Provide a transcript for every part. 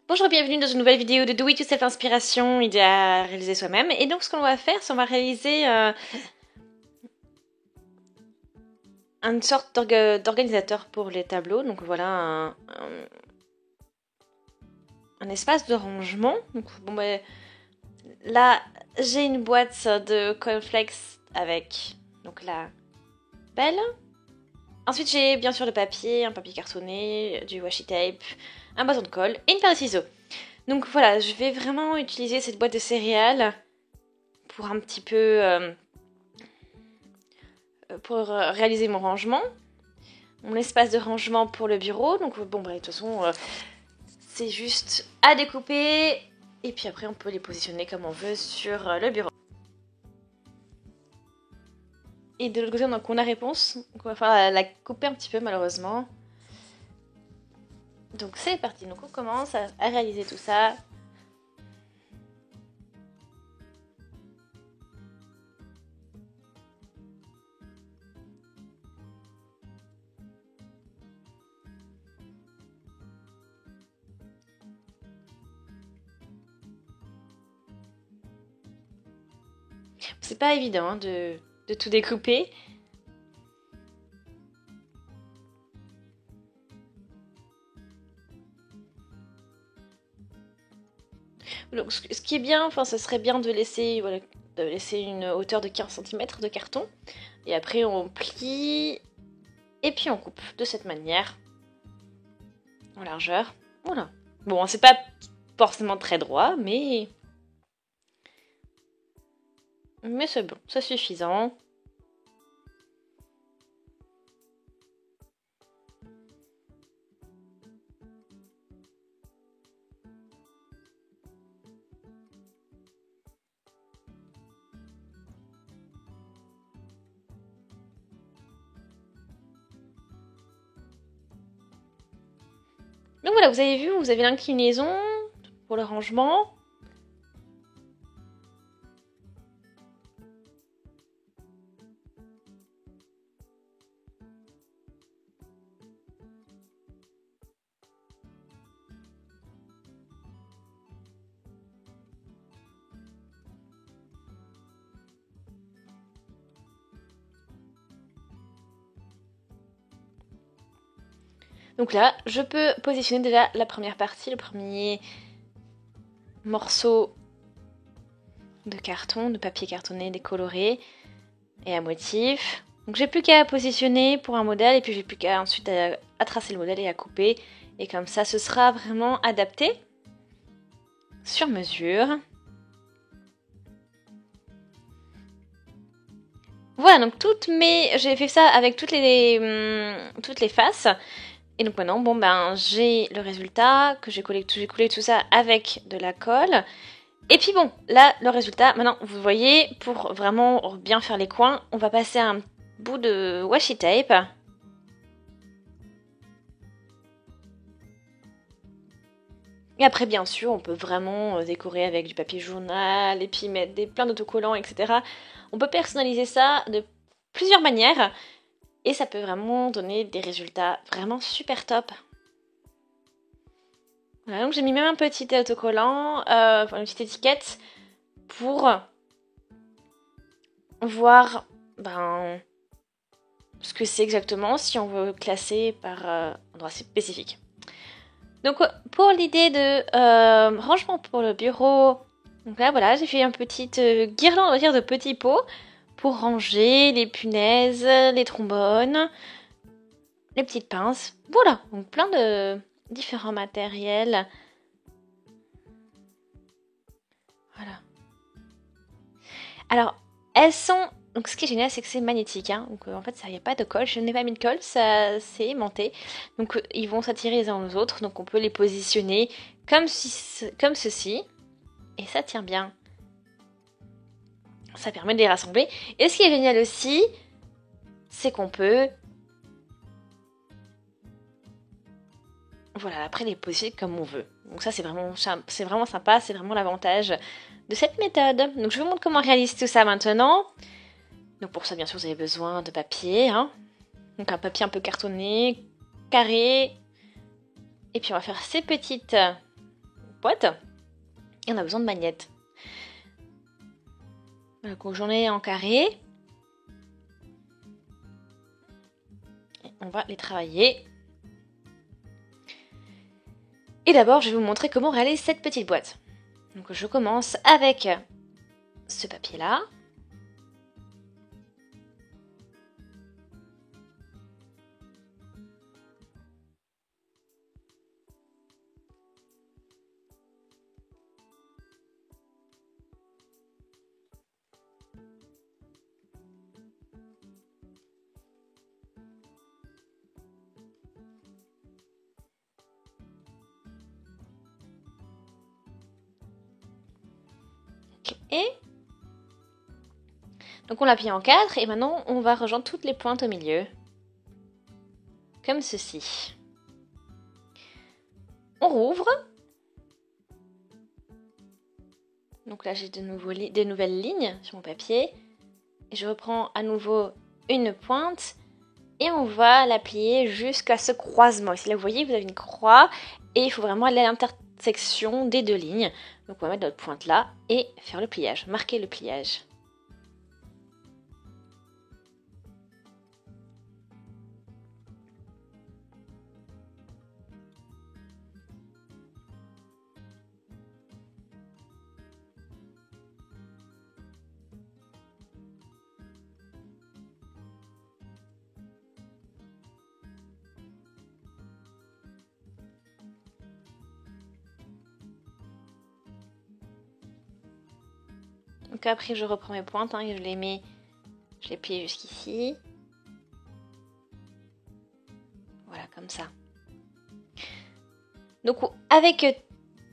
Bonjour et bienvenue dans une nouvelle vidéo de Do It Yourself Inspiration, idée à réaliser soi-même. Et donc ce qu'on va faire, c'est on va réaliser une sorte d'organisateur pour les tableaux. Donc voilà un espace de rangement. Donc bon ben là j'ai une boîte de cornflakes avec donc la belle. Ensuite j'ai bien sûr le papier, un papier cartonné, du washi tape, un bâton de colle et une paire de ciseaux. Donc voilà, je vais vraiment utiliser cette boîte de céréales pour un petit peu pour réaliser mon rangement, mon espace de rangement pour le bureau. Donc bon bah de toute façon c'est juste à découper et puis après on peut les positionner comme on veut sur le bureau. Et de l'autre côté donc on a réponse, donc on va falloir la couper un petit peu malheureusement. Donc c'est parti, donc on commence à réaliser tout ça. C'est pas évident hein, de tout découper. Donc, ce qui est bien, enfin, ce serait bien de laisser, voilà, une hauteur de 15 cm de carton. Et après, on plie et puis on coupe de cette manière en largeur. Voilà. Bon, c'est pas forcément très droit, mais c'est bon, c'est suffisant. Donc voilà, vous avez vu, vous avez l'inclinaison pour le rangement. Donc là, je peux positionner déjà la première partie, le premier morceau de carton, de papier cartonné décoloré et à motif. Donc j'ai plus qu'à positionner pour un modèle et puis j'ai plus qu'à ensuite à tracer le modèle et à couper. Et comme ça, ce sera vraiment adapté sur mesure. Voilà, donc j'ai fait ça avec toutes les faces. Et donc maintenant, bon ben j'ai le résultat que j'ai collé tout ça avec de la colle. Et puis bon, là le résultat, maintenant vous voyez, pour vraiment bien faire les coins, on va passer un bout de washi tape. Et après bien sûr, on peut vraiment décorer avec du papier journal et puis mettre plein d'autocollants, etc. On peut personnaliser ça de plusieurs manières. Et ça peut vraiment donner des résultats vraiment super top. Voilà, donc j'ai mis même un petit autocollant, une petite étiquette pour voir ce que c'est exactement si on veut classer par endroit spécifique. Donc pour l'idée de rangement pour le bureau, donc là voilà, j'ai fait une petite guirlande, on va dire, de petits pots pour ranger les punaises, les trombones, les petites pinces. Voilà, donc plein de différents matériels. Voilà. Alors, elles sont... Donc ce qui est génial, c'est que c'est magnétique. Hein. Donc en fait, il n'y a pas de colle. Je n'ai pas mis de colle, ça c'est aimanté. Donc ils vont s'attirer les uns aux autres. Donc on peut les positionner comme ceci. Et ça tient bien. Ça permet de les rassembler. Et ce qui est génial aussi, c'est qu'on peut... Voilà, après les positionner comme on veut. Donc ça c'est vraiment sympa, c'est vraiment l'avantage de cette méthode. Donc je vous montre comment réaliser tout ça maintenant. Donc pour ça bien sûr vous avez besoin de papier. Hein. Donc un papier un peu cartonné, carré. Et puis on va faire ces petites boîte. Et on a besoin de magnettes. Voilà, donc j'en ai en carré. Et on va les travailler. Et d'abord, je vais vous montrer comment réaliser cette petite boîte. Donc je commence avec ce papier-là. Et donc on l'a plié en 4 et maintenant on va rejoindre toutes les pointes au milieu. Comme ceci. On rouvre. Donc là j'ai des nouvelles lignes sur mon papier. Et je reprends à nouveau une pointe. Et on va la plier jusqu'à ce croisement. Ici là vous voyez vous avez une croix. Et il faut vraiment aller à l'intersection des deux lignes. Donc on va mettre notre pointe là et faire le pliage. Marquer le pliage. Donc après je reprends mes pointes et je les plie jusqu'ici. Voilà comme ça. Donc avec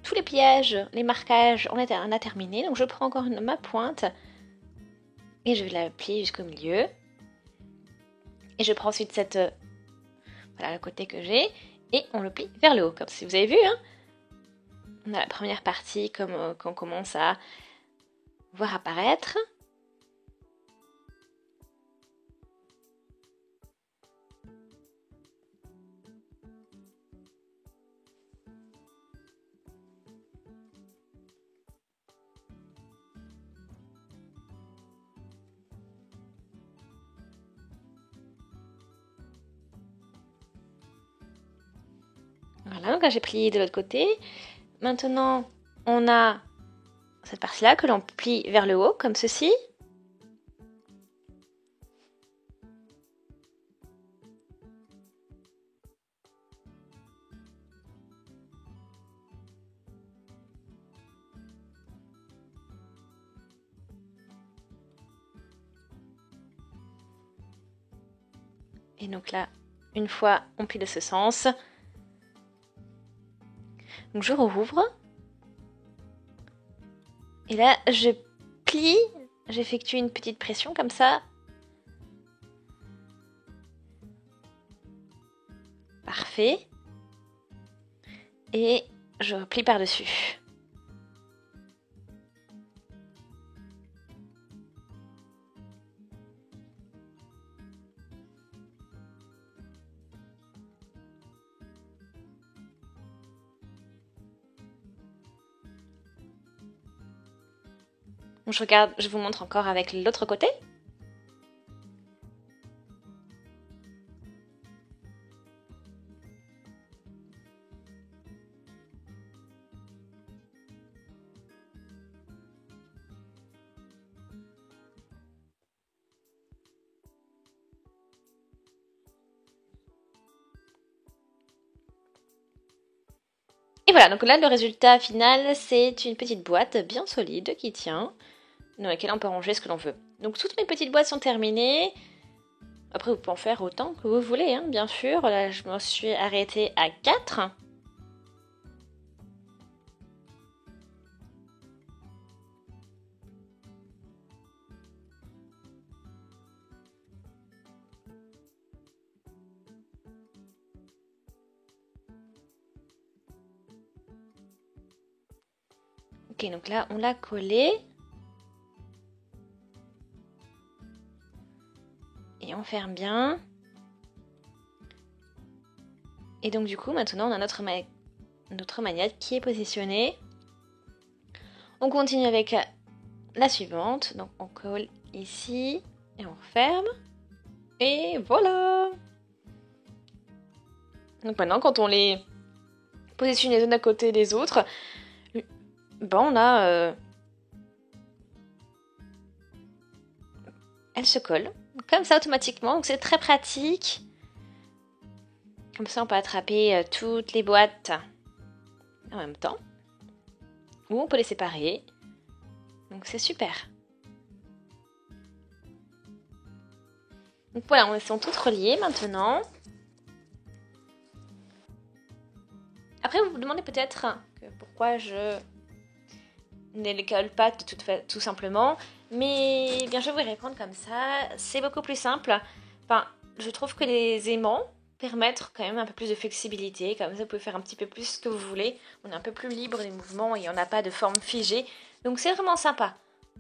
tous les pliages, les marquages, on a terminé. Donc je prends encore ma pointe et je vais la plier jusqu'au milieu. Et je prends ensuite voilà le côté que j'ai et on le plie vers le haut. Comme si vous avez vu, hein, on a la première partie comme qu'on commence à voir apparaître. Voilà, donc là j'ai plié de l'autre côté. Maintenant, on a cette partie-là que l'on plie vers le haut, comme ceci. Et donc là, une fois on plie de ce sens, donc je rouvre. Et là, je plie, j'effectue une petite pression comme ça. Parfait. Et je replie par-dessus. Donc je vous montre encore avec l'autre côté. Et voilà, donc là le résultat final, c'est une petite boîte bien solide qui tient, dans laquelle on peut ranger ce que l'on veut. Donc toutes mes petites boîtes sont terminées. Après vous pouvez en faire autant que vous voulez, hein, bien sûr. Là je me suis arrêtée à 4. Ok, donc là on l'a collé. Et on ferme bien. Et donc du coup maintenant on a notre notre magnète qui est positionnée. On continue avec la suivante. Donc on colle ici et on referme. Et voilà! Donc maintenant, quand on les positionne les unes à côté des autres, ben on a... elles se collent comme ça automatiquement, donc c'est très pratique. Comme ça, on peut attraper toutes les boîtes en même temps. Ou on peut les séparer. Donc c'est super. Donc voilà, elles sont toutes reliées maintenant. Après, vous vous demandez peut-être pourquoi je ne les colle pas tout simplement. Mais bien, je vais vous répondre comme ça. C'est beaucoup plus simple. Enfin, je trouve que les aimants permettent quand même un peu plus de flexibilité. Comme ça, vous pouvez faire un petit peu plus ce que vous voulez. On est un peu plus libre des mouvements et on n'a pas de forme figée. Donc c'est vraiment sympa.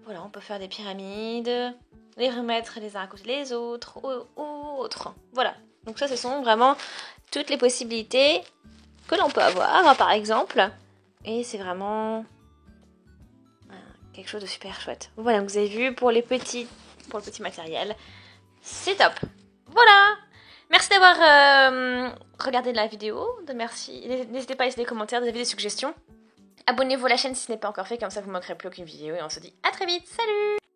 Voilà, on peut faire des pyramides, les remettre les uns à côté des autres ou autres. Voilà. Donc ça, ce sont vraiment toutes les possibilités que l'on peut avoir, par exemple. Et c'est vraiment quelque chose de super chouette. Voilà, vous avez vu pour le petit matériel. C'est top. Voilà. Merci d'avoir regardé la vidéo. Merci. N'hésitez pas à laisser des commentaires, des avis, des suggestions. Abonnez-vous à la chaîne si ce n'est pas encore fait, comme ça vous ne manquerez plus aucune vidéo. Et on se dit à très vite. Salut!